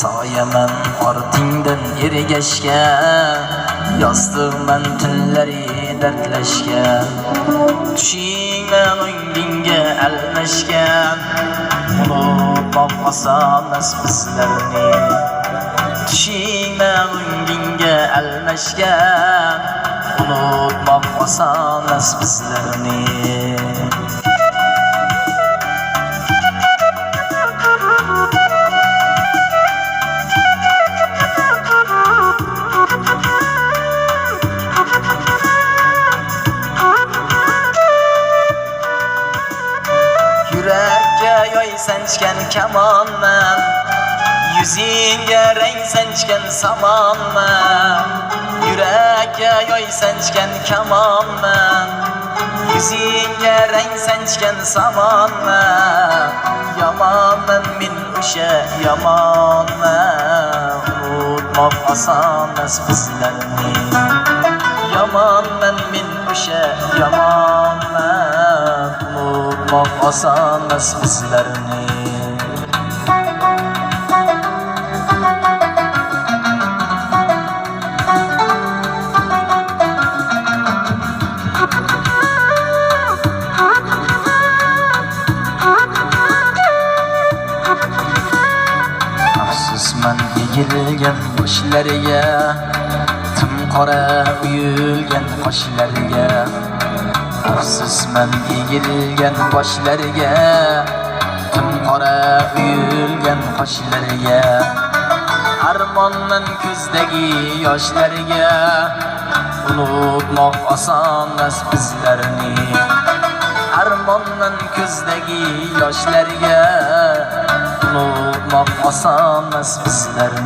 soyaman ortingdan ergashgan, yozdiman tunlari dardlashgan. Tushingdan o'ngingga almashgan, unutmoq oson emas bizlarni. Tushingdan o'ngingga almashgan, unutmoq oson emas bizlarni. Yurakka yoy sanchgan kamonman, yuzingga rang sanchgan samonman. Yurakka yoy sanchgan kamonman, yuzingga rang sanchgan samonman. Yomonman men o'sha yomonman, unutmoq oson emas bizlarni. Yomonman men o'sha yomonman, unutmoq oson emas bizlarni. Afsusman egilgan boshlariga, tim qora uyulgan qoshlariga. Afsusman egilgan boshlariga, tim qora uyulgan qoshlariga. Armonman ko'zdagi yoshlariga, unutmoq oson emas bizlarni. Armonman ko'zdagi yoshlariga, unutmoq oson emas bizlarni.